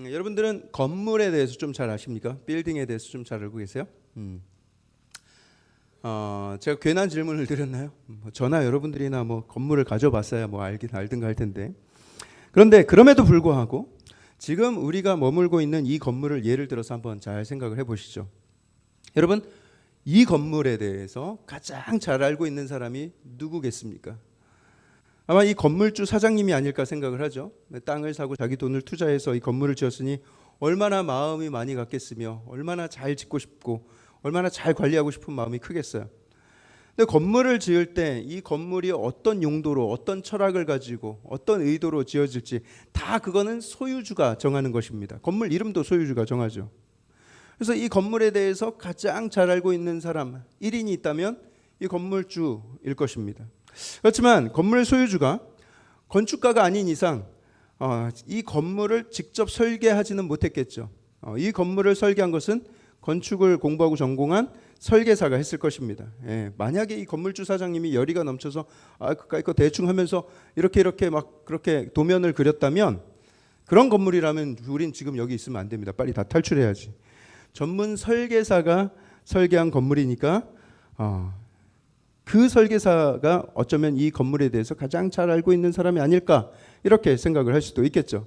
여러분들은 건물에 대해서 좀 잘 아십니까? 빌딩에 대해서 좀 잘 알고 계세요? 제가 괜한 질문을 드렸나요? 저나 여러분들이나 뭐 건물을 가져봤어야 뭐 알든가 할 텐데. 그런데 그럼에도 불구하고 지금 우리가 머물고 있는 이 건물을 예를 들어서 한번 잘 생각을 해보시죠. 여러분, 이 건물에 대해서 가장 잘 알고 있는 사람이 누구겠습니까? 아마 이 건물주 사장님이 아닐까 생각을 하죠. 땅을 사고 자기 돈을 투자해서 이 건물을 지었으니 얼마나 마음이 많이 갔겠으며 얼마나 잘 짓고 싶고 얼마나 잘 관리하고 싶은 마음이 크겠어요. 근데 건물을 지을 때 이 건물이 어떤 용도로 어떤 철학을 가지고 어떤 의도로 지어질지 다 그거는 소유주가 정하는 것입니다. 건물 이름도 소유주가 정하죠. 그래서 이 건물에 대해서 가장 잘 알고 있는 사람 1인이 있다면 이 건물주일 것입니다. 그렇지만 건물 소유주가 건축가가 아닌 이상 이 건물을 직접 설계하지는 못했겠죠. 이 건물을 설계한 것은 건축을 공부하고 전공한 설계사가 했을 것입니다. 만약에 이 건물주 사장님이 열의가 넘쳐서 그까이 거 대충 하면서 이렇게 막 그렇게 도면을 그렸다면 그런 건물이라면 우린 지금 여기 있으면 안 됩니다. 빨리 다 탈출해야지. 전문 설계사가 설계한 건물이니까 그 설계사가 어쩌면 이 건물에 대해서 가장 잘 알고 있는 사람이 아닐까 이렇게 생각을 할 수도 있겠죠.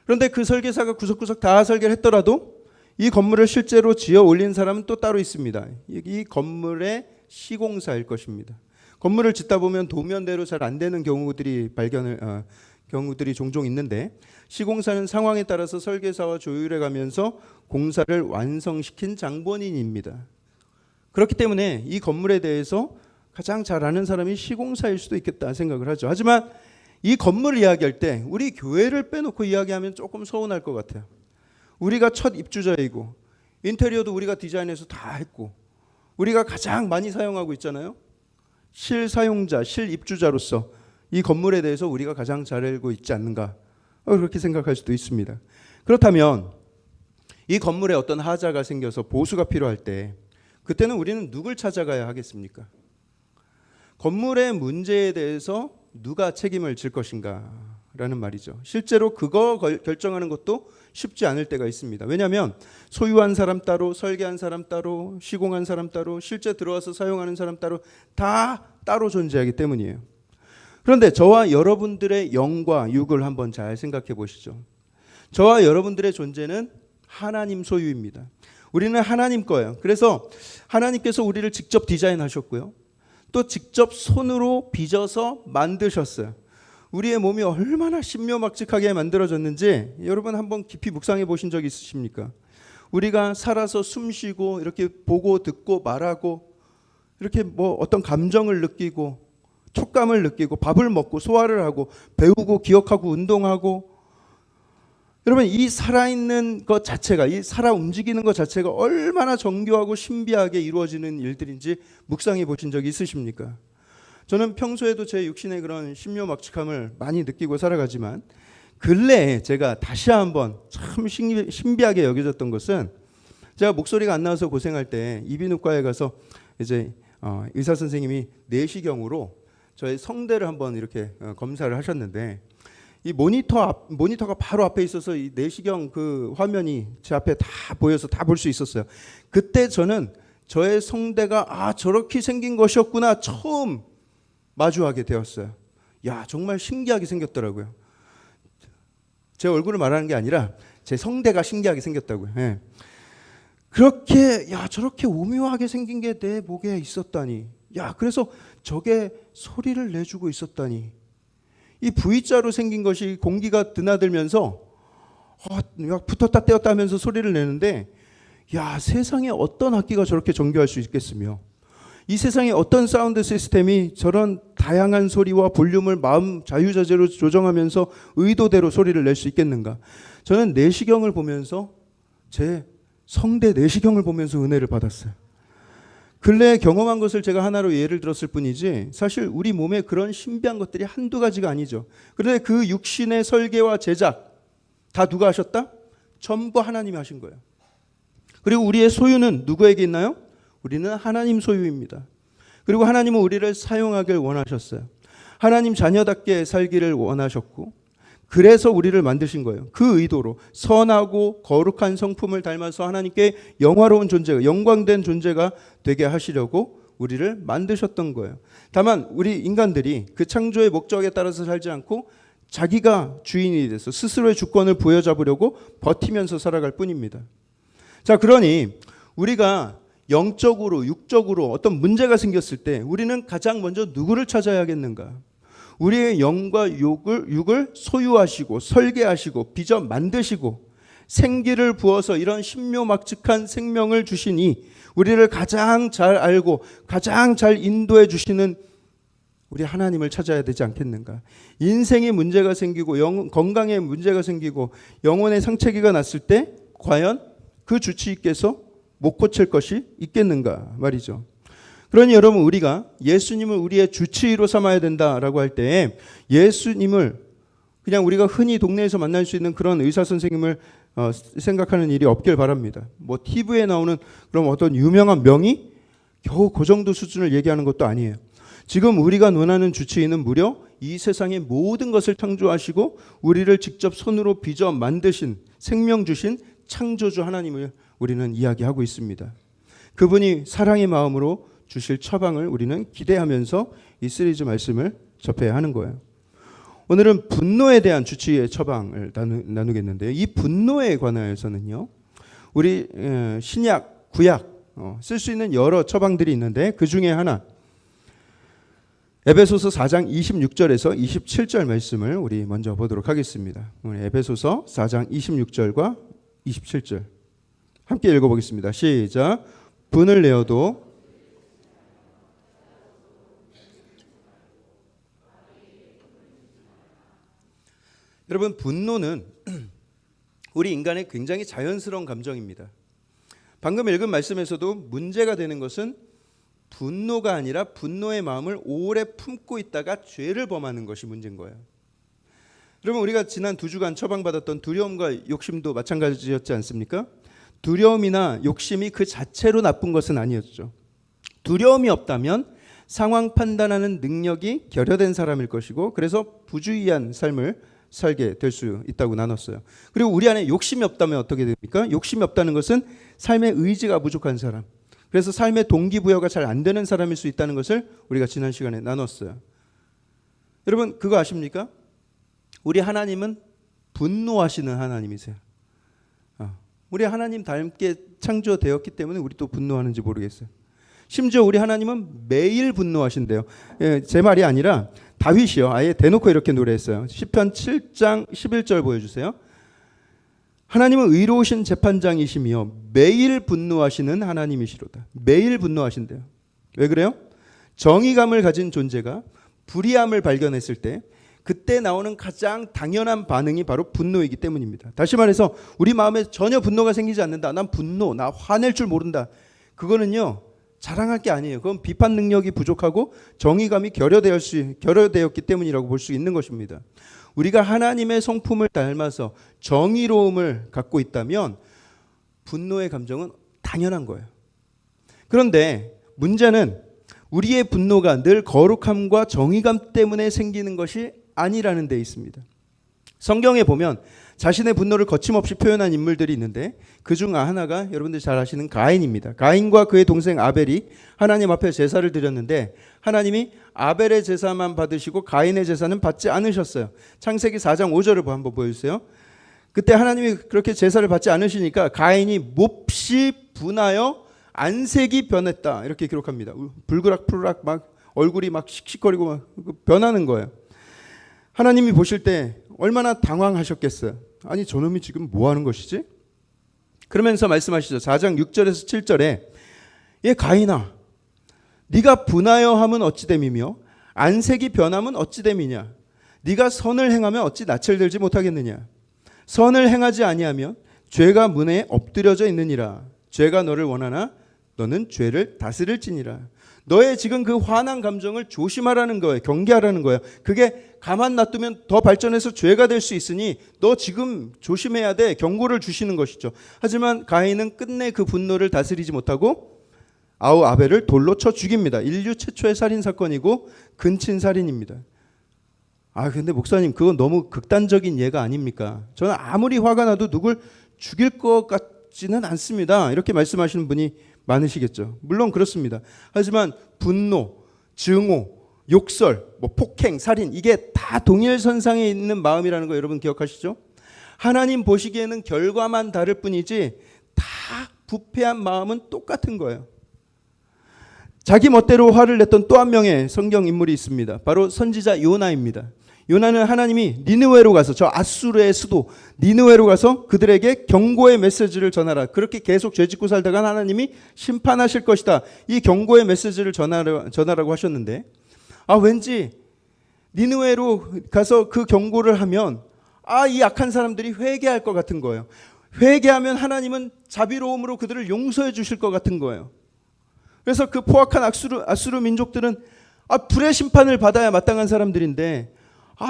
그런데 그 설계사가 구석구석 다 설계를 했더라도 이 건물을 실제로 지어 올린 사람은 또 따로 있습니다. 이 건물의 시공사일 것입니다. 건물을 짓다 보면 도면대로 잘 안 되는 경우들이 종종 있는데 시공사는 상황에 따라서 설계사와 조율해 가면서 공사를 완성시킨 장본인입니다. 그렇기 때문에 이 건물에 대해서 가장 잘 아는 사람이 시공사일 수도 있겠다 생각을 하죠. 하지만 이 건물을 이야기할 때 우리 교회를 빼놓고 이야기하면 조금 서운할 것 같아요. 우리가 첫 입주자이고 인테리어도 우리가 디자인해서 다 했고 우리가 가장 많이 사용하고 있잖아요. 실사용자, 실입주자로서 이 건물에 대해서 우리가 가장 잘 알고 있지 않는가 그렇게 생각할 수도 있습니다. 그렇다면 이 건물에 어떤 하자가 생겨서 보수가 필요할 때 그때는 우리는 누굴 찾아가야 하겠습니까? 건물의 문제에 대해서 누가 책임을 질 것인가 라는 말이죠. 실제로 그거 결정하는 것도 쉽지 않을 때가 있습니다. 왜냐하면 소유한 사람 따로, 설계한 사람 따로, 시공한 사람 따로, 실제 들어와서 사용하는 사람 따로 다 따로 존재하기 때문이에요. 그런데 저와 여러분들의 영과 육을 한번 잘 생각해 보시죠. 저와 여러분들의 존재는 하나님 소유입니다. 우리는 하나님 거예요. 그래서 하나님께서 우리를 직접 디자인하셨고요. 또 직접 손으로 빚어서 만드셨어요. 우리의 몸이 얼마나 신묘막측하게 만들어졌는지 여러분 한번 깊이 묵상해 보신 적 있으십니까? 우리가 살아서 숨쉬고 이렇게 보고 듣고 말하고 이렇게 뭐 어떤 감정을 느끼고 촉감을 느끼고 밥을 먹고 소화를 하고 배우고 기억하고 운동하고 여러분 이 살아있는 것 자체가 이 살아 움직이는 것 자체가 얼마나 정교하고 신비하게 이루어지는 일들인지 묵상해 보신 적이 있으십니까? 저는 평소에도 제 육신의 그런 신묘막측함을 많이 느끼고 살아가지만 근래에 제가 다시 한번 참 신비하게 여겨졌던 것은 제가 목소리가 안 나와서 고생할 때 이비인후과에 가서 이제 의사 선생님이 내시경으로 저의 성대를 한번 이렇게 검사를 하셨는데 이 모니터가 바로 앞에 있어서 이 내시경 그 화면이 제 앞에 다 보여서 다 볼 수 있었어요. 그때 저는 저의 성대가 저렇게 생긴 것이었구나 처음 마주하게 되었어요. 정말 신기하게 생겼더라고요. 제 얼굴을 말하는 게 아니라 제 성대가 신기하게 생겼다고요. 그렇게 저렇게 오묘하게 생긴 게 내 목에 있었다니. 그래서 저게 소리를 내주고 있었다니. 이 V자로 생긴 것이 공기가 드나들면서 붙었다 떼었다 하면서 소리를 내는데 세상에 어떤 악기가 저렇게 정교할 수 있겠으며 이 세상에 어떤 사운드 시스템이 저런 다양한 소리와 볼륨을 마음 자유자재로 조정하면서 의도대로 소리를 낼 수 있겠는가. 저는 내시경을 보면서 제 성대 내시경을 보면서 은혜를 받았어요. 근래에 경험한 것을 제가 하나로 예를 들었을 뿐이지 사실 우리 몸에 그런 신비한 것들이 한두 가지가 아니죠. 그런데 그 육신의 설계와 제작 다 누가 하셨다? 전부 하나님이 하신 거예요. 그리고 우리의 소유는 누구에게 있나요? 우리는 하나님 소유입니다. 그리고 하나님은 우리를 사용하길 원하셨어요. 하나님 자녀답게 살기를 원하셨고 그래서 우리를 만드신 거예요. 그 의도로 선하고 거룩한 성품을 닮아서 하나님께 영화로운 존재가, 영광된 존재가 되게 하시려고 우리를 만드셨던 거예요. 다만 우리 인간들이 그 창조의 목적에 따라서 살지 않고 자기가 주인이 돼서 스스로의 주권을 부여잡으려고 버티면서 살아갈 뿐입니다. 자, 그러니 우리가 영적으로 육적으로 어떤 문제가 생겼을 때 우리는 가장 먼저 누구를 찾아야겠는가? 우리의 영과 육을 소유하시고 설계하시고 빚어 만드시고 생기를 부어서 이런 신묘막측한 생명을 주시니 우리를 가장 잘 알고 가장 잘 인도해 주시는 우리 하나님을 찾아야 되지 않겠는가? 인생에 문제가 생기고 건강에 문제가 생기고 영혼의 상처기가 났을 때 과연 그 주치의께서 못 고칠 것이 있겠는가 말이죠. 그러니 여러분, 우리가 예수님을 우리의 주치의로 삼아야 된다라고 할 때 예수님을 그냥 우리가 흔히 동네에서 만날 수 있는 그런 의사 선생님을 생각하는 일이 없길 바랍니다. 뭐 TV에 나오는 그런 어떤 유명한 명의 겨우 그 정도 수준을 얘기하는 것도 아니에요. 지금 우리가 논하는 주치의는 무려 이 세상의 모든 것을 창조하시고 우리를 직접 손으로 빚어 만드신, 생명 주신 창조주 하나님을 우리는 이야기하고 있습니다. 그분이 사랑의 마음으로 주실 처방을 우리는 기대하면서 이 시리즈 말씀을 접해야 하는 거예요. 오늘은 분노에 대한 주치의의 처방을 나누겠는데요. 이 분노에 관하여서는요, 우리 신약, 구약 쓸 수 있는 여러 처방들이 있는데 그 중에 하나, 에베소서 4장 26절에서 27절 말씀을 우리 먼저 보도록 하겠습니다. 오늘 에베소서 4장 26절과 27절 함께 읽어보겠습니다. 시작. 분을 내어도 여러분, 분노는 우리 인간의 굉장히 자연스러운 감정입니다. 방금 읽은 말씀에서도 문제가 되는 것은 분노가 아니라 분노의 마음을 오래 품고 있다가 죄를 범하는 것이 문제인 거예요. 여러분, 우리가 지난 2주간 처방받았던 두려움과 욕심도 마찬가지였지 않습니까? 두려움이나 욕심이 그 자체로 나쁜 것은 아니었죠. 두려움이 없다면 상황 판단하는 능력이 결여된 사람일 것이고, 그래서 부주의한 삶을 살게 될 수 있다고 나눴어요. 그리고 우리 안에 욕심이 없다면 어떻게 됩니까? 욕심이 없다는 것은 삶의 의지가 부족한 사람, 그래서 삶의 동기부여가 잘 안 되는 사람일 수 있다는 것을 우리가 지난 시간에 나눴어요. 여러분, 그거 아십니까? 우리 하나님은 분노하시는 하나님이세요. 우리 하나님 닮게 창조되었기 때문에 우리 또 분노하는지 모르겠어요. 심지어 우리 하나님은 매일 분노하신대요. 제 말이 아니라 다윗이요, 아예 대놓고 이렇게 노래했어요. 시편 7장 11절 보여주세요. 하나님은 의로우신 재판장이시며 매일 분노하시는 하나님이시로다. 매일 분노하신대요. 왜 그래요? 정의감을 가진 존재가 불의함을 발견했을 때 그때 나오는 가장 당연한 반응이 바로 분노이기 때문입니다. 다시 말해서 우리 마음에 전혀 분노가 생기지 않는다. 난 나 화낼 줄 모른다. 그거는요, 자랑할 게 아니에요. 그건 비판 능력이 부족하고 정의감이 결여되었기 때문이라고 볼 수 있는 것입니다. 우리가 하나님의 성품을 닮아서 정의로움을 갖고 있다면 분노의 감정은 당연한 거예요. 그런데 문제는 우리의 분노가 늘 거룩함과 정의감 때문에 생기는 것이 아니라는 데 있습니다. 성경에 보면 자신의 분노를 거침없이 표현한 인물들이 있는데 그중 하나가 여러분들 잘 아시는 가인입니다. 가인과 그의 동생 아벨이 하나님 앞에 제사를 드렸는데 하나님이 아벨의 제사만 받으시고 가인의 제사는 받지 않으셨어요. 창세기 4장 5절을 한번 보여주세요. 그때 하나님이 그렇게 제사를 받지 않으시니까 가인이 몹시 분하여 안색이 변했다, 이렇게 기록합니다. 불그락푸르락 막 얼굴이 막 씩씩거리고 막 변하는 거예요. 하나님이 보실 때 얼마나 당황하셨겠어요. 아니, 저놈이 지금 뭐 하는 것이지? 그러면서 말씀하시죠. 4장 6절에서 7절에 얘 가인아, 네가 분하여 함은 어찌 됨이며 안색이 변함은 어찌 됨이냐? 네가 선을 행하면 어찌 낯을 들지 못하겠느냐? 선을 행하지 아니하면 죄가 문에 엎드려져 있느니라. 죄가 너를 원하나 너는 죄를 다스릴지니라. 너의 지금 그 화난 감정을 조심하라는 거예요. 경계하라는 거예요. 그게 가만 놔두면 더 발전해서 죄가 될 수 있으니 너 지금 조심해야 돼. 경고를 주시는 것이죠. 하지만 가인은 끝내 그 분노를 다스리지 못하고 아벨을 돌로 쳐 죽입니다. 인류 최초의 살인 사건이고 근친살인입니다. 근데 목사님 그건 너무 극단적인 예가 아닙니까? 저는 아무리 화가 나도 누굴 죽일 것 같지는 않습니다. 이렇게 말씀하시는 분이 많으시겠죠. 물론 그렇습니다. 하지만 분노, 증오, 욕설, 폭행, 살인 이게 다 동일선상에 있는 마음이라는 거 여러분 기억하시죠? 하나님 보시기에는 결과만 다를 뿐이지 다 부패한 마음은 똑같은 거예요. 자기 멋대로 화를 냈던 또 한 명의 성경 인물이 있습니다. 바로 선지자 요나입니다. 요나는 하나님이 니느웨로 가서 저 아수르의 수도 니느웨로 가서 그들에게 경고의 메시지를 전하라. 그렇게 계속 죄짓고 살다가 하나님이 심판하실 것이다. 이 경고의 메시지를 전하라고 하셨는데 왠지 니느웨로 가서 그 경고를 하면 이 악한 사람들이 회개할 것 같은 거예요. 회개하면 하나님은 자비로움으로 그들을 용서해 주실 것 같은 거예요. 그래서 그 포악한 아수르 민족들은 불의 심판을 받아야 마땅한 사람들인데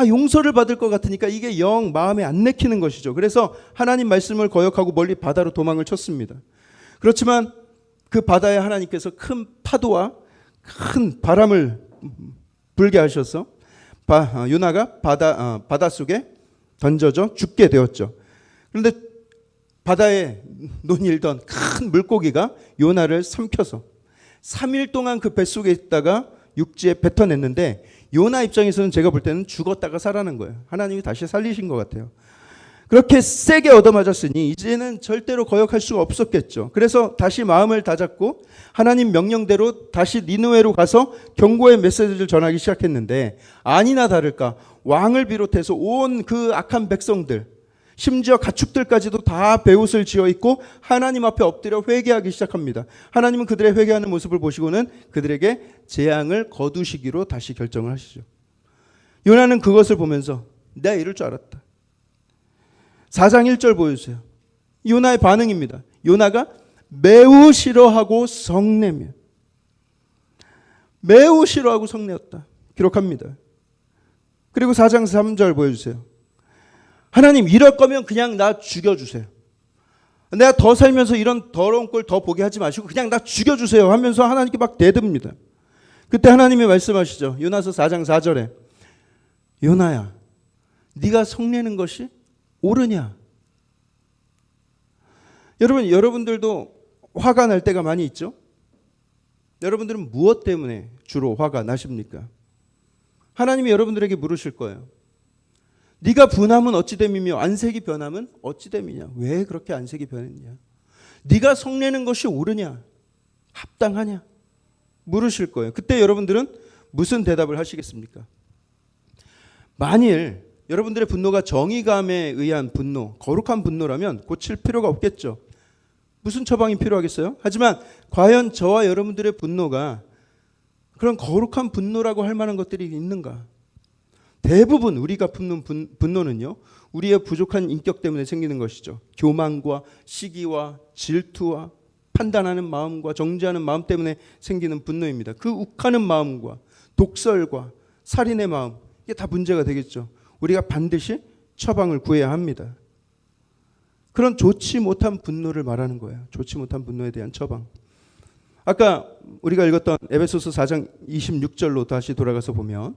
용서를 받을 것 같으니까 이게 영 마음에 안 내키는 것이죠. 그래서 하나님 말씀을 거역하고 멀리 바다로 도망을 쳤습니다. 그렇지만 그 바다에 하나님께서 큰 파도와 큰 바람을 불게 하셔서 요나가 바다 속에 던져져 죽게 되었죠. 그런데 바다에 논일던 큰 물고기가 요나를 삼켜서 3일 동안 그 뱃속에 있다가 육지에 뱉어냈는데 요나 입장에서는 제가 볼 때는 죽었다가 살아난 거예요. 하나님이 다시 살리신 것 같아요. 그렇게 세게 얻어맞았으니 이제는 절대로 거역할 수가 없었겠죠. 그래서 다시 마음을 다잡고 하나님 명령대로 다시 니느웨로 가서 경고의 메시지를 전하기 시작했는데 아니나 다를까 왕을 비롯해서 온 그 악한 백성들 심지어 가축들까지도 다 베옷을 지어 입고 하나님 앞에 엎드려 회개하기 시작합니다. 하나님은 그들의 회개하는 모습을 보시고는 그들에게 재앙을 거두시기로 다시 결정을 하시죠. 요나는 그것을 보면서 내가 이럴 줄 알았다. 4장 1절 보여주세요. 요나의 반응입니다. 요나가 매우 싫어하고 성내며 매우 싫어하고 성내었다. 기록합니다. 그리고 4장 3절 보여주세요. 하나님 이럴 거면 그냥 나 죽여주세요. 내가 더 살면서 이런 더러운 꼴 더 보게 하지 마시고 그냥 나 죽여주세요 하면서 하나님께 막 대듭니다. 그때 하나님이 말씀하시죠. 요나서 4장 4절에 요나야 네가 성내는 것이 옳으냐. 여러분들도 화가 날 때가 많이 있죠. 여러분들은 무엇 때문에 주로 화가 나십니까? 하나님이 여러분들에게 물으실 거예요. 네가 분함은 어찌 됨이며 안색이 변함은 어찌 됨이냐. 왜 그렇게 안색이 변했냐. 네가 성내는 것이 옳으냐 합당하냐 물으실 거예요. 그때 여러분들은 무슨 대답을 하시겠습니까? 만일 여러분들의 분노가 정의감에 의한 분노, 거룩한 분노라면 고칠 필요가 없겠죠. 무슨 처방이 필요하겠어요? 하지만 과연 저와 여러분들의 분노가 그런 거룩한 분노라고 할 만한 것들이 있는가? 대부분 우리가 품는 분노는요, 우리의 부족한 인격 때문에 생기는 것이죠. 교만과 시기와 질투와 판단하는 마음과 정죄하는 마음 때문에 생기는 분노입니다. 그 욱하는 마음과 독설과 살인의 마음, 이게 다 문제가 되겠죠. 우리가 반드시 처방을 구해야 합니다. 그런 좋지 못한 분노를 말하는 거예요. 좋지 못한 분노에 대한 처방. 아까 우리가 읽었던 에베소서 4장 26절로 다시 돌아가서 보면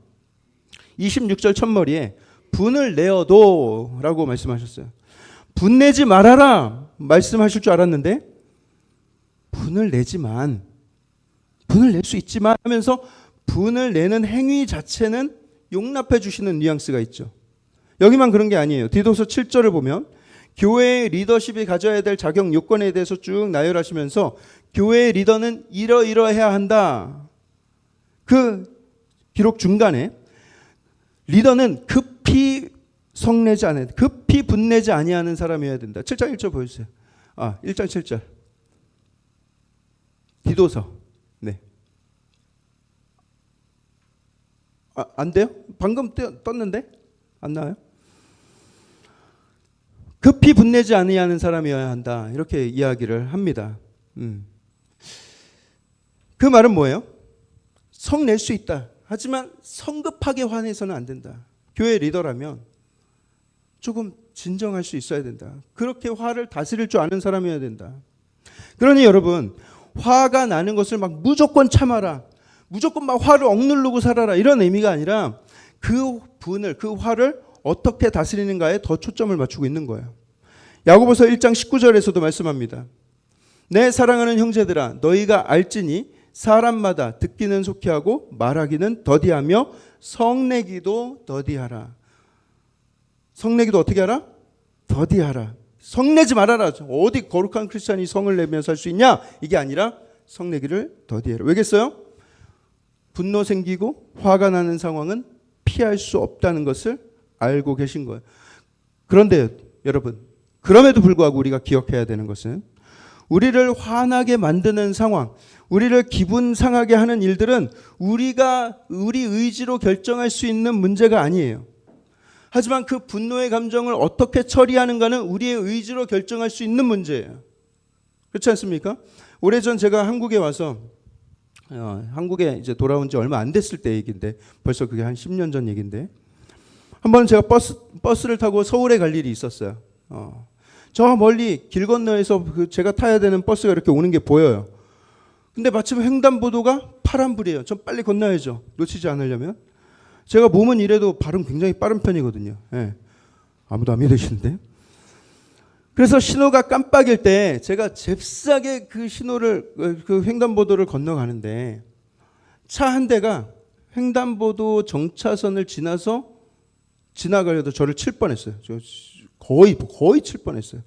26절 첫머리에 분을 내어도 라고 말씀하셨어요. 분내지 말아라 말씀하실 줄 알았는데 분을 내지만 분을 낼 수 있지만 하면서 분을 내는 행위 자체는 용납해 주시는 뉘앙스가 있죠. 여기만 그런 게 아니에요. 디도서 7절을 보면 교회의 리더십이 가져야 될 자격 요건에 대해서 쭉 나열하시면서 교회의 리더는 이러이러해야 한다. 그 기록 중간에 리더는 급히 성내지 않아야 돼. 급히 분내지 아니하는 사람이어야 된다. 7장 1절 보여주세요. 1장 7절. 디도서. 네. 안 돼요? 방금 떴는데? 안 나와요? 급히 분내지 아니하는 사람이어야 한다. 이렇게 이야기를 합니다. 그 말은 뭐예요? 성낼 수 있다. 하지만 성급하게 화내서는 안 된다. 교회 리더라면 조금 진정할 수 있어야 된다. 그렇게 화를 다스릴 줄 아는 사람이어야 된다. 그러니 여러분, 화가 나는 것을 막 무조건 참아라. 무조건 막 화를 억누르고 살아라. 이런 의미가 아니라 그 분을, 그 화를 어떻게 다스리는가에 더 초점을 맞추고 있는 거예요. 야고보서 1장 19절에서도 말씀합니다. 내 사랑하는 형제들아 너희가 알지니 사람마다 듣기는 속히 하고 말하기는 더디하며 성내기도 더디하라. 성내기도 어떻게 하라? 더디하라. 성내지 말아라. 어디 거룩한 크리스찬이 성을 내며 살 수 있냐? 이게 아니라 성내기를 더디해라. 왜겠어요? 분노 생기고 화가 나는 상황은 피할 수 없다는 것을 알고 계신 거예요. 그런데 여러분, 그럼에도 불구하고 우리가 기억해야 되는 것은 우리를 화나게 만드는 상황, 우리를 기분 상하게 하는 일들은 우리가 우리 의지로 결정할 수 있는 문제가 아니에요. 하지만 그 분노의 감정을 어떻게 처리하는가는 우리의 의지로 결정할 수 있는 문제예요. 그렇지 않습니까? 오래전 제가 한국에 와서 한국에 이제 돌아온 지 얼마 안 됐을 때 얘기인데 벌써 그게 한 10년 전 얘기인데 한 번 제가 버스를 타고 서울에 갈 일이 있었어요. 저 멀리 길 건너에서 제가 타야 되는 버스가 이렇게 오는 게 보여요. 근데 마침 횡단보도가 파란불이에요. 전 빨리 건너야죠. 놓치지 않으려면. 제가 몸은 이래도 발은 굉장히 빠른 편이거든요. 예. 아무도 안 믿으시는데. 그래서 신호가 깜빡일 때 제가 잽싸게 그 신호를 그 횡단보도를 건너가는데 차 한 대가 횡단보도 정차선을 지나가려도 저를 칠 뻔했어요. 거의 칠 뻔했어요.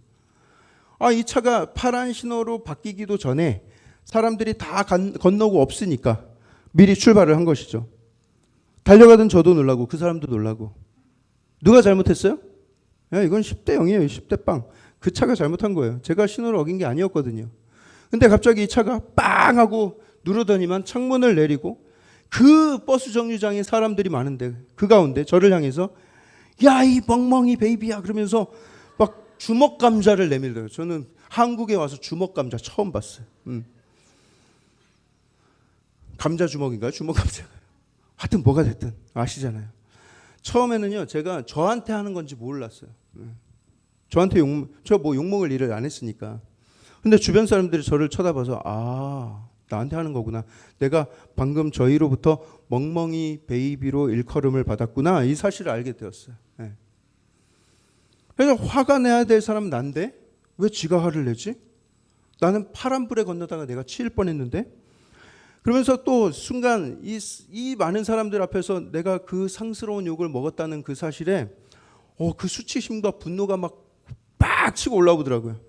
이 차가 파란 신호로 바뀌기도 전에 사람들이 다 건너고 없으니까 미리 출발을 한 것이죠. 달려가던 저도 놀라고 그 사람도 놀라고. 누가 잘못했어요? 이건 10대 0이에요. 10대 빵. 그 차가 잘못한 거예요. 제가 신호를 어긴 게 아니었거든요. 근데 갑자기 이 차가 빵 하고 누르더니만 창문을 내리고 그 버스 정류장에 사람들이 많은데 그 가운데 저를 향해서 야, 이 멍멍이 베이비야 그러면서 막 주먹 감자를 내밀어요. 저는 한국에 와서 주먹 감자 처음 봤어요. 감자 주먹인가요? 주먹 감자. 하여튼 뭐가 됐든 아시잖아요. 처음에는요, 제가 저한테 하는 건지 몰랐어요. 저한테 저 뭐 욕먹을 일을 안 했으니까. 근데 주변 사람들이 저를 쳐다봐서 나한테 하는 거구나. 내가 방금 저희로부터 멍멍이 베이비로 일컬음을 받았구나. 이 사실을 알게 되었어요. 네. 그래서 화가 내야 될 사람은 난데 왜 지가 화를 내지? 나는 파란불에 건너다가 내가 치일 뻔했는데. 그러면서 또 순간 이 많은 사람들 앞에서 내가 그 상스러운 욕을 먹었다는 그 사실에 그 수치심과 분노가 막 치고 올라오더라고요.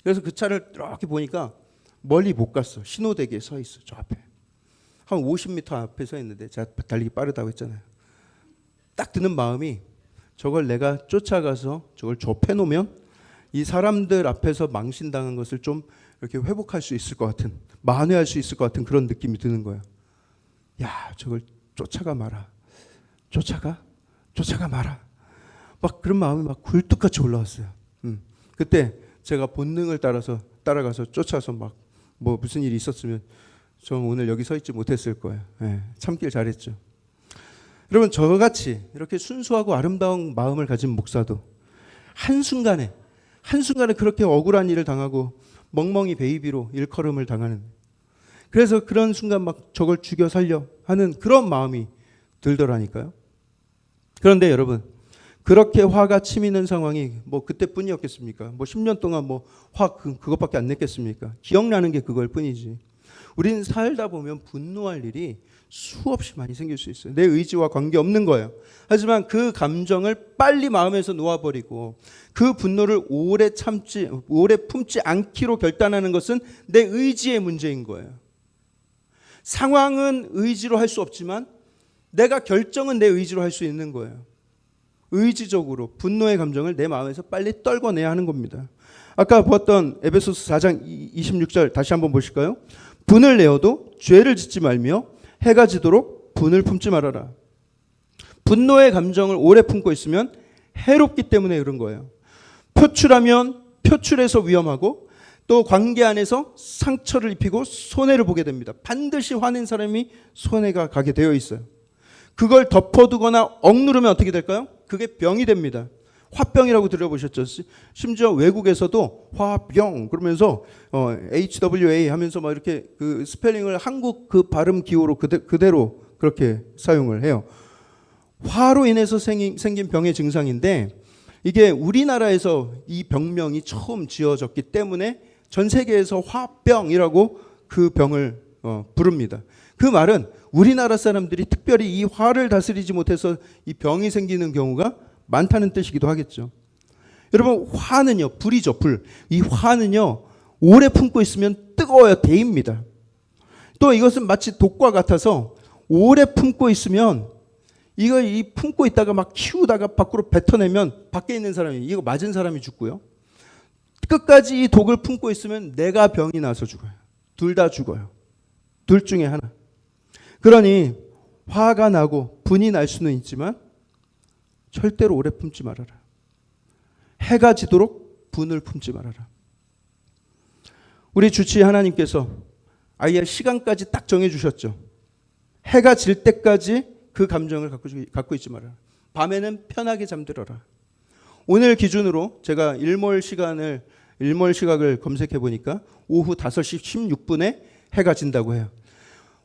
그래서 그 차를 이렇게 보니까 멀리 못 갔어. 신호대기에 서 있어. 저 앞에. 한 50m 앞에 서 있는데 제가 달리기 빠르다고 했잖아요. 딱 드는 마음이 저걸 내가 쫓아가서 저걸 좁혀놓으면 이 사람들 앞에서 망신당한 것을 좀 이렇게 회복할 수 있을 것 같은, 만회할 수 있을 것 같은 그런 느낌이 드는 거예요. 야, 저걸 쫓아가 마라. 쫓아가 마라. 막 그런 마음이 막 굴뚝같이 올라왔어요. 그때 제가 본능을 따라가서 쫓아서 막 뭐 무슨 일이 있었으면 저 오늘 여기 서 있지 못했을 거예요. 참길 잘했죠. 여러분, 저같이 이렇게 순수하고 아름다운 마음을 가진 목사도 한순간에 그렇게 억울한 일을 당하고 멍멍이 베이비로 일컬음을 당하는, 그래서 그런 순간 막 저걸 죽여 살려 하는 그런 마음이 들더라니까요. 그런데 여러분, 그렇게 화가 치미는 상황이 뭐 그때뿐이었겠습니까? 뭐 10년 동안 뭐 화 그것밖에 안 냈겠습니까? 기억나는 게 그걸 뿐이지. 우리는 살다 보면 분노할 일이 수없이 많이 생길 수 있어요. 내 의지와 관계없는 거예요. 하지만 그 감정을 빨리 마음에서 놓아버리고 그 분노를 오래 품지 않기로 결단하는 것은 내 의지의 문제인 거예요. 상황은 의지로 할 수 없지만 내가 결정은 내 의지로 할 수 있는 거예요. 의지적으로 분노의 감정을 내 마음에서 빨리 떨궈내야 하는 겁니다. 아까 보았던 에베소서 4장 26절 다시 한번 보실까요? 분을 내어도 죄를 짓지 말며 해가 지도록 분을 품지 말아라. 분노의 감정을 오래 품고 있으면 해롭기 때문에 그런 거예요. 표출하면 표출해서 위험하고 또 관계 안에서 상처를 입히고 손해를 보게 됩니다. 반드시 화낸 사람이 손해가 가게 되어 있어요. 그걸 덮어두거나 억누르면 어떻게 될까요? 그게 병이 됩니다. 화병이라고 들어보셨죠? 심지어 외국에서도 화병 그러면서 HWA 하면서 막 이렇게 그 스펠링을 한국 그 발음 기호로 그대로 그렇게 사용을 해요. 화로 인해서 생긴 병의 증상인데 이게 우리나라에서 이 병명이 처음 지어졌기 때문에 전 세계에서 화병이라고 그 병을 부릅니다. 그 말은 우리나라 사람들이 특별히 이 화를 다스리지 못해서 이 병이 생기는 경우가 많다는 뜻이기도 하겠죠. 여러분, 화는요, 불이죠, 불. 이 화는요, 오래 품고 있으면 뜨거워요, 데입니다. 또 이것은 마치 독과 같아서 오래 품고 있으면 이거 품고 있다가 막 키우다가 밖으로 뱉어내면 밖에 있는 사람이, 이거 맞은 사람이 죽고요. 끝까지 이 독을 품고 있으면 내가 병이 나서 죽어요. 둘 다 죽어요. 둘 중에 하나. 그러니 화가 나고 분이 날 수는 있지만 절대로 오래 품지 말아라. 해가 지도록 분을 품지 말아라. 우리 주치 하나님께서 아예 시간까지 딱 정해주셨죠. 해가 질 때까지 그 감정을 갖고 있지 말아라. 밤에는 편하게 잠들어라. 오늘 기준으로 제가 일몰 시각을 검색해 보니까 오후 5시 16분에 해가 진다고 해요.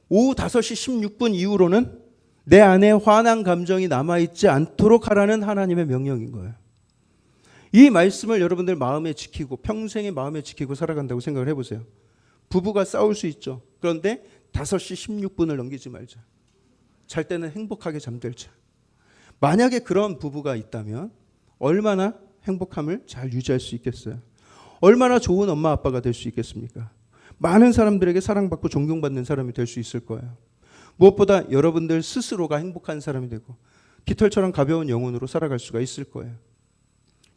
오후 5시 16분 이후로는 내 안에 화난 감정이 남아있지 않도록 하라는 하나님의 명령인 거예요. 이 말씀을 여러분들 마음에 지키고 평생의 마음에 지키고 살아간다고 생각을 해보세요. 부부가 싸울 수 있죠. 그런데 5시 16분을 넘기지 말자. 잘 때는 행복하게 잠들자. 만약에 그런 부부가 있다면 얼마나 행복함을 잘 유지할 수 있겠어요? 얼마나 좋은 엄마 아빠가 될 수 있겠습니까? 많은 사람들에게 사랑받고 존경받는 사람이 될 수 있을 거예요. 무엇보다 여러분들 스스로가 행복한 사람이 되고 깃털처럼 가벼운 영혼으로 살아갈 수가 있을 거예요.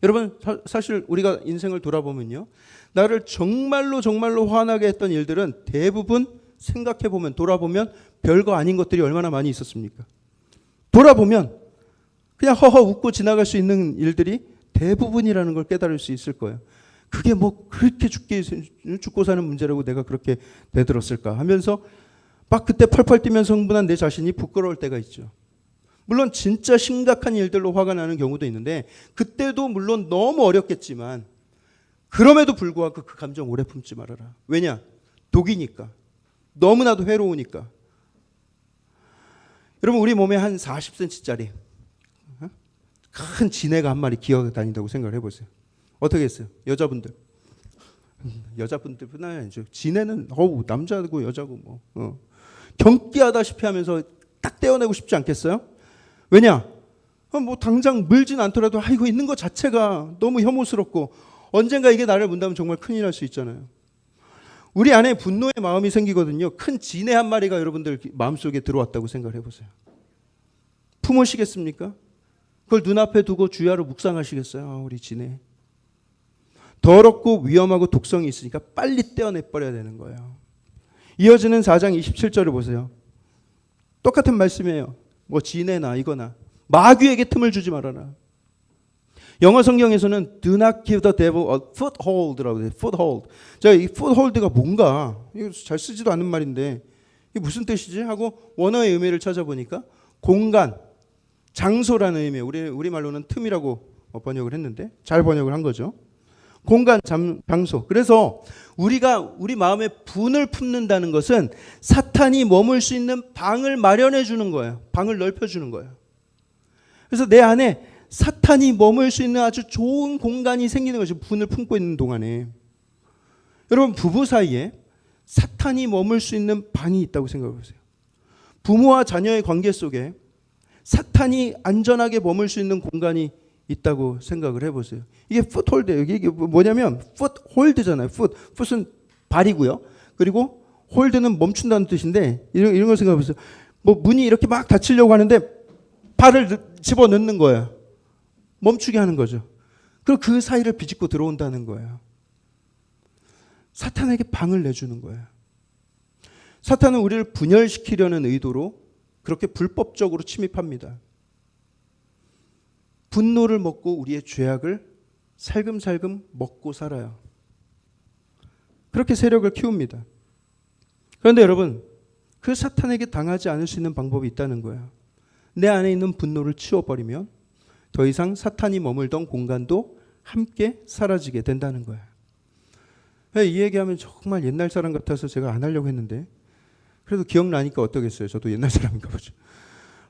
여러분, 사실 우리가 인생을 돌아보면요, 나를 정말로 화나게 했던 일들은 대부분 생각해보면, 돌아보면 별거 아닌 것들이 얼마나 많이 있었습니까? 돌아보면 그냥 허허 웃고 지나갈 수 있는 일들이 대부분이라는 걸 깨달을 수 있을 거예요. 그게 뭐 그렇게 죽고 사는 문제라고 내가 그렇게 대들었을까 하면서 막 그때 펄펄 뛰면서 흥분한 내 자신이 부끄러울 때가 있죠. 물론 진짜 심각한 일들로 화가 나는 경우도 있는데 그때도 물론 너무 어렵겠지만 그럼에도 불구하고 그 감정 오래 품지 말아라. 왜냐? 독이니까. 너무나도 괴로우니까. 여러분, 우리 몸에 한 40cm짜리 큰 지네가 한 마리 기어 다닌다고 생각을 해보세요. 어떻게 했어요? 여자분들뿐 아니죠. 지네는 남자고 여자고 경기하다시피 하면서 딱 떼어내고 싶지 않겠어요? 왜냐? 뭐 당장 물진 않더라도 이거 있는 것 자체가 너무 혐오스럽고 언젠가 이게 나를 문다면 정말 큰일 날 수 있잖아요. 우리 안에 분노의 마음이 생기거든요. 큰 지네 한 마리가 여러분들 마음속에 들어왔다고 생각을 해보세요. 품으시겠습니까? 그걸 눈앞에 두고 주야로 묵상하시겠어요? 우리 지네. 더럽고 위험하고 독성이 있으니까 빨리 떼어내버려야 되는 거예요. 이어지는 4장 27절을 보세요. 똑같은 말씀이에요. 뭐 지네나 이거나 마귀에게 틈을 주지 말아라. 영어 성경에서는 do not give the devil a foothold라고 해요. foothold. 제가 이 foothold가 뭔가 이거 잘 쓰지도 않는 말인데 이게 무슨 뜻이지? 하고 원어의 의미를 찾아보니까 공간, 장소라는 의미. 우리말로는 틈이라고 번역을 했는데 잘 번역을 한 거죠. 공간, 장소. 그래서 우리가 우리 마음에 분을 품는다는 것은 사탄이 머물 수 있는 방을 마련해 주는 거예요. 방을 넓혀 주는 거예요. 그래서 내 안에 사탄이 머물 수 있는 아주 좋은 공간이 생기는 것이 분을 품고 있는 동안에 여러분 부부 사이에 사탄이 머물 수 있는 방이 있다고 생각해 보세요. 부모와 자녀의 관계 속에 사탄이 안전하게 머물 수 있는 공간이 있다고 생각을 해보세요. 이게 풋홀드예요. 이게 뭐냐면 풋홀드잖아요. 풋은 발이고요. 그리고 홀드는 멈춘다는 뜻인데 이런 걸 생각해 보세요. 뭐 문이 이렇게 막 닫히려고 하는데 발을 집어넣는 거예요. 멈추게 하는 거죠. 그리고 그 사이를 비집고 들어온다는 거예요. 사탄에게 방을 내주는 거예요. 사탄은 우리를 분열시키려는 의도로 그렇게 불법적으로 침입합니다. 분노를 먹고 우리의 죄악을 살금살금 먹고 살아요. 그렇게 세력을 키웁니다. 그런데 여러분, 그 사탄에게 당하지 않을 수 있는 방법이 있다는 거예요. 내 안에 있는 분노를 치워버리면 더 이상 사탄이 머물던 공간도 함께 사라지게 된다는 거예요. 이 얘기하면 정말 옛날 사람 같아서 제가 안 하려고 했는데 그래도 기억나니까 어떠겠어요. 저도 옛날 사람인가 보죠.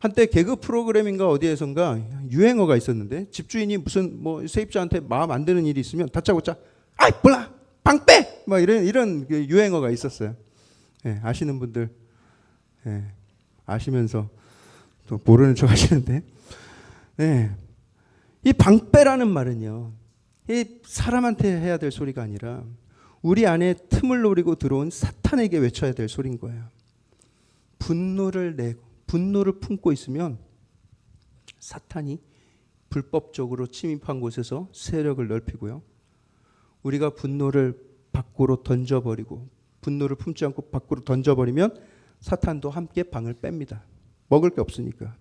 한때 개그 프로그램인가 어디에선가 유행어가 있었는데 집주인이 무슨 뭐 세입자한테 마음 안 드는 일이 있으면 다짜고짜 아이 몰라 방 빼! 막 이런 그 유행어가 있었어요. 예, 아시는 분들 예, 아시면서 또 모르는 척 하시는데 예, 이 방빼라는 말은요 이 사람한테 해야 될 소리가 아니라 우리 안에 틈을 노리고 들어온 사탄에게 외쳐야 될 소리인 거예요. 분노를 내고 분노를 품고 있으면 사탄이 불법적으로 침입한 곳에서 세력을 넓히고요. 우리가 분노를 밖으로 던져버리고 분노를 품지 않고 밖으로 던져버리면 사탄도 함께 방을 뺍니다. 먹을 게 없으니까.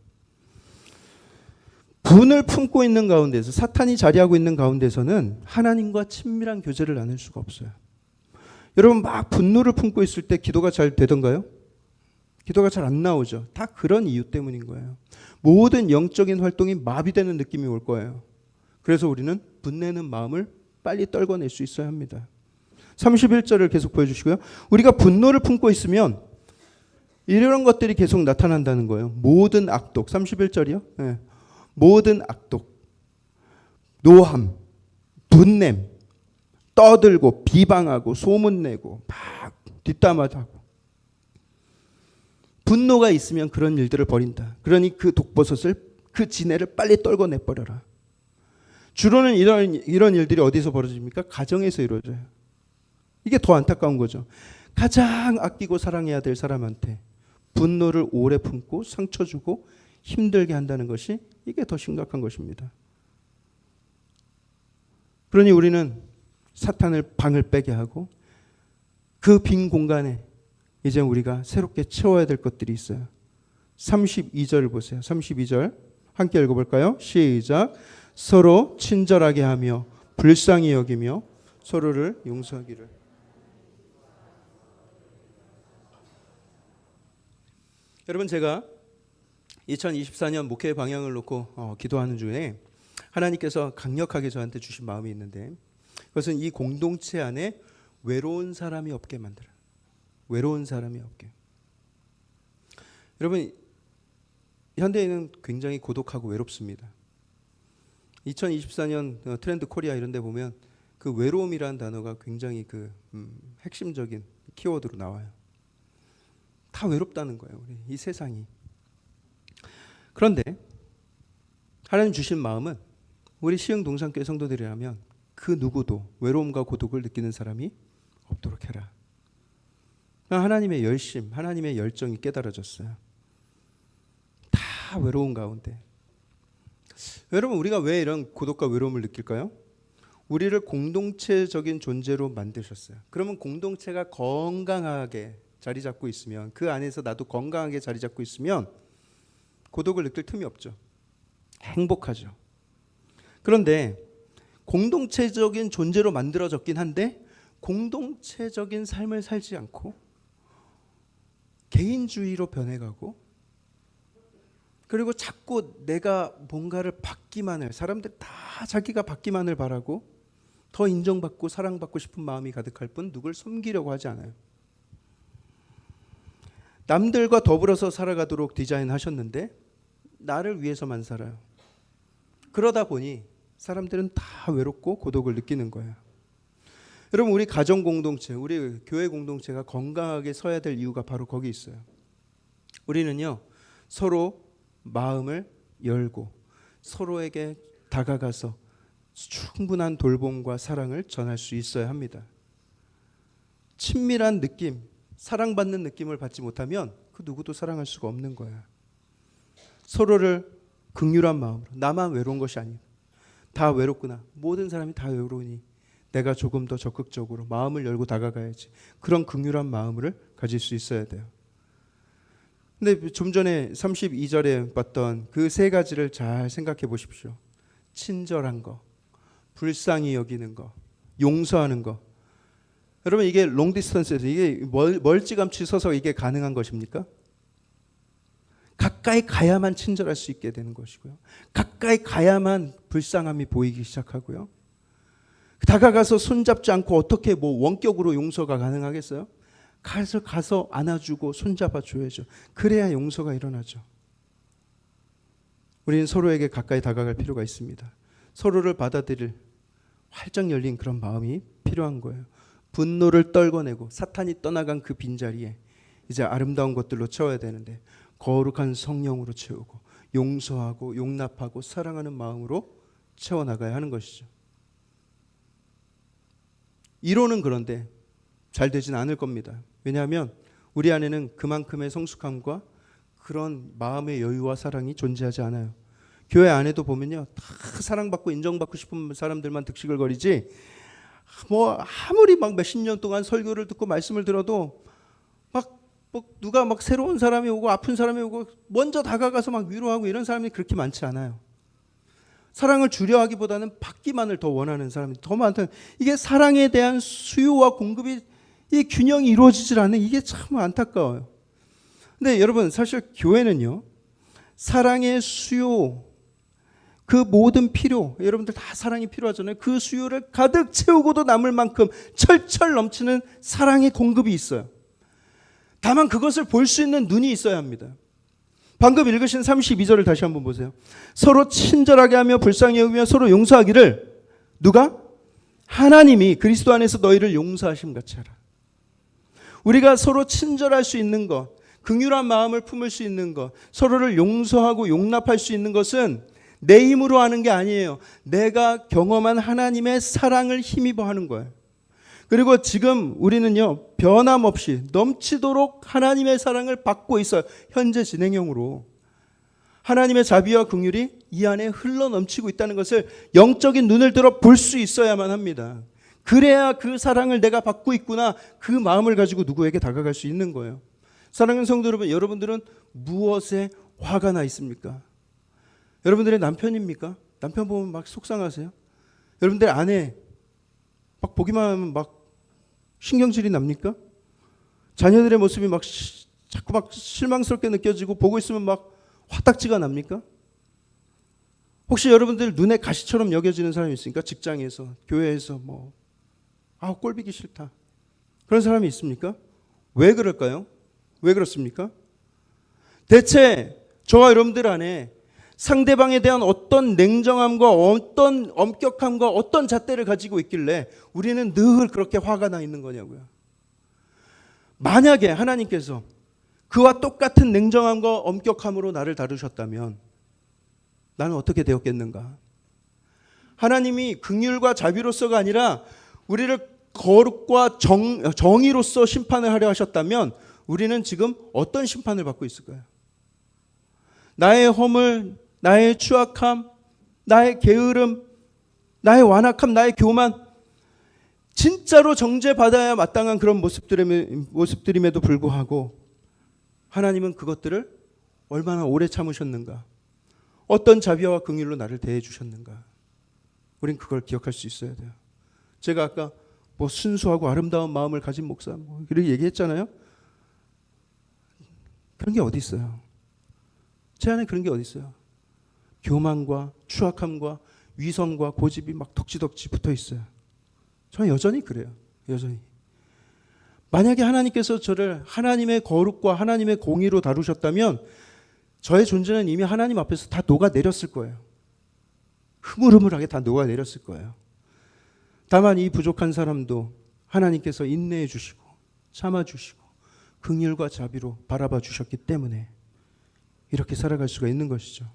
분을 품고 있는 가운데서 사탄이 자리하고 있는 가운데서는 하나님과 친밀한 교제를 나눌 수가 없어요. 여러분 막 분노를 품고 있을 때 기도가 잘 되던가요? 기도가 잘 안 나오죠. 다 그런 이유 때문인 거예요. 모든 영적인 활동이 마비되는 느낌이 올 거예요. 그래서 우리는 분내는 마음을 빨리 떨궈낼 수 있어야 합니다. 31절을 계속 보여주시고요. 우리가 분노를 품고 있으면 이런 것들이 계속 나타난다는 거예요. 모든 악독, 31절이요. 네. 모든 악독, 노함, 분냄, 떠들고 비방하고 소문내고 막 뒷담화하고 분노가 있으면 그런 일들을 벌인다. 그러니 그 독버섯을 그 진해를 빨리 떨궈내버려라. 주로는 이런 일들이 어디서 벌어집니까? 가정에서 이루어져요. 이게 더 안타까운 거죠. 가장 아끼고 사랑해야 될 사람한테 분노를 오래 품고 상처 주고 힘들게 한다는 것이 이게 더 심각한 것입니다. 그러니 우리는 사탄을 방을 빼게 하고 그 빈 공간에 이제 우리가 새롭게 채워야 될 것들이 있어요. 32절을 보세요. 32절 함께 읽어볼까요? 시작. 서로 친절하게 하며 불쌍히 여기며 서로를 용서하기를. 여러분 제가 2024년 목회 방향을 놓고 기도하는 중에 하나님께서 강력하게 저한테 주신 마음이 있는데 그것은 이 공동체 안에 외로운 사람이 없게 만들어요. 외로운 사람이 없게. 여러분 현대인은 굉장히 고독하고 외롭습니다. 2024년 트렌드 코리아 이런 데 보면 그 외로움이라는 단어가 굉장히 그 핵심적인 키워드로 나와요. 다 외롭다는 거예요. 우리 이 세상이. 그런데 하나님 주신 마음은 우리 시흥 동산교회 성도들이라면 그 누구도 외로움과 고독을 느끼는 사람이 없도록 해라. 하나님의 열심, 하나님의 열정이 깨달아졌어요. 다 외로운 가운데. 여러분 우리가 왜 이런 고독과 외로움을 느낄까요? 우리를 공동체적인 존재로 만드셨어요. 그러면 공동체가 건강하게 자리 잡고 있으면 그 안에서 나도 건강하게 자리 잡고 있으면 고독을 느낄 틈이 없죠. 행복하죠. 그런데 공동체적인 존재로 만들어졌긴 한데 공동체적인 삶을 살지 않고 개인주의로 변해가고 그리고 자꾸 내가 뭔가를 받기만을 사람들 다 자기가 받기만을 바라고 더 인정받고 사랑받고 싶은 마음이 가득할 뿐 누굴 섬기려고 하지 않아요. 남들과 더불어서 살아가도록 디자인하셨는데 나를 위해서만 살아요. 그러다 보니 사람들은 다 외롭고 고독을 느끼는 거예요. 여러분 우리 가정 공동체, 우리 교회 공동체가 건강하게 서야 될 이유가 바로 거기 있어요. 우리는요 서로 마음을 열고 서로에게 다가가서 충분한 돌봄과 사랑을 전할 수 있어야 합니다. 친밀한 느낌, 사랑받는 느낌을 받지 못하면 그 누구도 사랑할 수가 없는 거예요. 서로를 긍휼한 마음으로 나만 외로운 것이 아니고 다 외롭구나. 모든 사람이 다 외로우니 내가 조금 더 적극적으로 마음을 열고 다가가야지. 그런 긍휼한 마음을 가질 수 있어야 돼요. 근데 좀 전에 32절에 봤던 그 세 가지를 잘 생각해 보십시오. 친절한 거, 불쌍히 여기는 거, 용서하는 거. 여러분 이게 롱 디스턴스에서 이게 멀찌감치 서서 이게 가능한 것입니까? 가까이 가야만 친절할 수 있게 되는 것이고요. 가까이 가야만 불쌍함이 보이기 시작하고요. 다가가서 손잡지 않고 어떻게 뭐 원격으로 용서가 가능하겠어요? 가서 안아주고 손잡아 줘야죠. 그래야 용서가 일어나죠. 우리는 서로에게 가까이 다가갈 필요가 있습니다. 서로를 받아들일 활짝 열린 그런 마음이 필요한 거예요. 분노를 떨궈내고 사탄이 떠나간 그 빈자리에 이제 아름다운 것들로 채워야 되는데 거룩한 성령으로 채우고 용서하고 용납하고 사랑하는 마음으로 채워나가야 하는 것이죠. 이론은 그런데 잘 되진 않을 겁니다. 왜냐하면 우리 안에는 그만큼의 성숙함과 그런 마음의 여유와 사랑이 존재하지 않아요. 교회 안에도 보면요, 다 사랑받고 인정받고 싶은 사람들만 득식을 거리지, 뭐 아무리 막 몇십 년 동안 설교를 듣고 말씀을 들어도 뭐 누가 막 새로운 사람이 오고 아픈 사람이 오고 먼저 다가가서 막 위로하고 이런 사람이 그렇게 많지 않아요. 사랑을 주려 하기보다는 받기만을 더 원하는 사람이 더 많다. 이게 사랑에 대한 수요와 공급이 이 균형이 이루어지질 않는, 이게 참 안타까워요. 근데 여러분, 사실 교회는요, 사랑의 수요, 그 모든 필요, 여러분들 다 사랑이 필요하잖아요. 그 수요를 가득 채우고도 남을 만큼 철철 넘치는 사랑의 공급이 있어요. 다만 그것을 볼 수 있는 눈이 있어야 합니다. 방금 읽으신 32절을 다시 한번 보세요. 서로 친절하게 하며 불쌍히 여기며 서로 용서하기를, 누가? 하나님이 그리스도 안에서 너희를 용서하심 같이 하라. 우리가 서로 친절할 수 있는 것, 긍휼한 마음을 품을 수 있는 것, 서로를 용서하고 용납할 수 있는 것은 내 힘으로 하는 게 아니에요. 내가 경험한 하나님의 사랑을 힘입어 하는 거예요. 그리고 지금 우리는요, 변함없이 넘치도록 하나님의 사랑을 받고 있어요. 현재 진행형으로. 하나님의 자비와 긍휼이 이 안에 흘러 넘치고 있다는 것을 영적인 눈을 들어 볼 수 있어야만 합니다. 그래야 그 사랑을 내가 받고 있구나, 그 마음을 가지고 누구에게 다가갈 수 있는 거예요. 사랑하는 성도 여러분, 여러분들은 무엇에 화가 나 있습니까? 여러분들의 남편입니까? 남편 보면 막 속상하세요? 여러분들의 아내 막 보기만 하면 막 신경질이 납니까? 자녀들의 모습이 막 자꾸 막 실망스럽게 느껴지고 보고 있으면 막 화딱지가 납니까? 혹시 여러분들 눈에 가시처럼 여겨지는 사람이 있습니까? 직장에서, 교회에서 뭐 꼴보기 싫다, 그런 사람이 있습니까? 왜 그럴까요? 왜 그렇습니까? 대체 저와 여러분들 안에 상대방에 대한 어떤 냉정함과 어떤 엄격함과 어떤 잣대를 가지고 있길래 우리는 늘 그렇게 화가 나 있는 거냐고요. 만약에 하나님께서 그와 똑같은 냉정함과 엄격함으로 나를 다루셨다면 나는 어떻게 되었겠는가? 하나님이 긍휼과 자비로서가 아니라 우리를 거룩과 정의로서 심판을 하려 하셨다면 우리는 지금 어떤 심판을 받고 있을까요? 나의 허물, 나의 추악함, 나의 게으름, 나의 완악함, 나의 교만, 진짜로 정죄받아야 마땅한 그런 모습들임에도 불구하고 하나님은 그것들을 얼마나 오래 참으셨는가, 어떤 자비와 긍휼로 나를 대해 주셨는가, 우린 그걸 기억할 수 있어야 돼요. 제가 아까 뭐 순수하고 아름다운 마음을 가진 목사 뭐 이렇게 얘기했잖아요. 그런 게 어디 있어요? 제 안에 그런 게 어디 있어요? 교만과 추악함과 위선과 고집이 막 덕지덕지 붙어 있어요. 저는 여전히 그래요. 여전히. 만약에 하나님께서 저를 하나님의 거룩과 하나님의 공의로 다루셨다면 저의 존재는 이미 하나님 앞에서 다 녹아내렸을 거예요. 흐물흐물하게 다 녹아내렸을 거예요. 다만 이 부족한 사람도 하나님께서 인내해 주시고 참아 주시고 긍휼과 자비로 바라봐 주셨기 때문에 이렇게 살아갈 수가 있는 것이죠.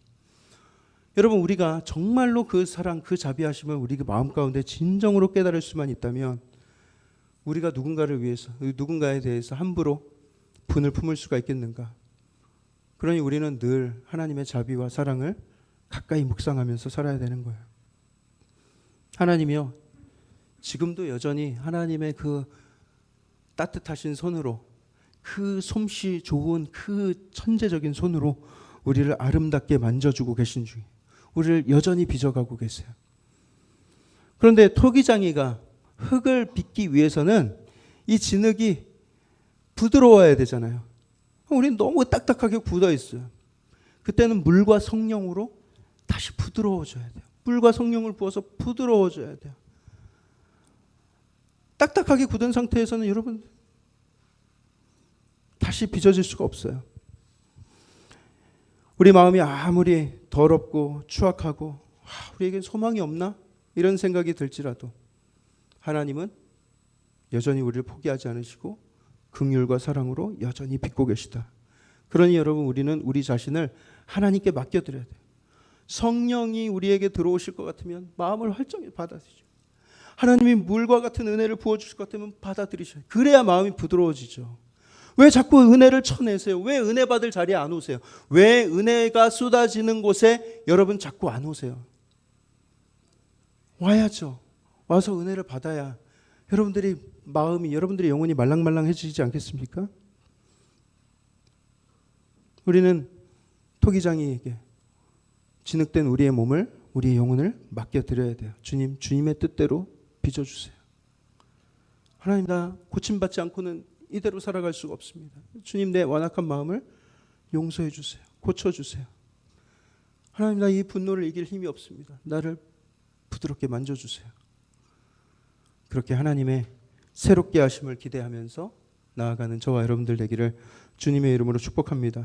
여러분, 우리가 정말로 그 사랑, 그 자비하심을 우리 마음 가운데 진정으로 깨달을 수만 있다면 우리가 누군가를 위해서, 누군가에 대해서 함부로 분을 품을 수가 있겠는가? 그러니 우리는 늘 하나님의 자비와 사랑을 가까이 묵상하면서 살아야 되는 거예요. 하나님이요, 지금도 여전히 하나님의 그 따뜻하신 손으로, 그 솜씨 좋은 그 천재적인 손으로 우리를 아름답게 만져주고 계신 중이에요. 우리를 여전히 빚어가고 계세요. 그런데 토기장이가 흙을 빚기 위해서는 이 진흙이 부드러워야 되잖아요. 우리는 너무 딱딱하게 굳어 있어요. 그때는 물과 성령으로 다시 부드러워져야 돼요. 물과 성령을 부어서 부드러워져야 돼요. 딱딱하게 굳은 상태에서는 여러분 다시 빚어질 수가 없어요. 우리 마음이 아무리 더럽고 추악하고 우리에게 소망이 없나? 이런 생각이 들지라도 하나님은 여전히 우리를 포기하지 않으시고 긍휼과 사랑으로 여전히 빚고 계시다. 그러니 여러분, 우리는 우리 자신을 하나님께 맡겨드려야 돼요. 성령이 우리에게 들어오실 것 같으면 마음을 활짝 받아들이죠. 하나님이 물과 같은 은혜를 부어주실 것 같으면 받아들이셔요. 그래야 마음이 부드러워지죠. 왜 자꾸 은혜를 쳐내세요? 왜 은혜 받을 자리에 안 오세요? 왜 은혜가 쏟아지는 곳에 여러분 자꾸 안 오세요? 와야죠. 와서 은혜를 받아야 여러분들이 마음이, 여러분들의 영혼이 말랑말랑해지지 않겠습니까? 우리는 토기장이에게 진흙된 우리의 몸을, 우리의 영혼을 맡겨드려야 돼요. 주님, 주님의 뜻대로 빚어주세요. 하나님, 나 고침받지 않고는 이대로 살아갈 수가 없습니다. 주님, 내 완악한 마음을 용서해 주세요. 고쳐주세요. 하나님, 나 이 분노를 이길 힘이 없습니다. 나를 부드럽게 만져주세요. 그렇게 하나님의 새롭게 하심을 기대하면서 나아가는 저와 여러분들 되기를 주님의 이름으로 축복합니다.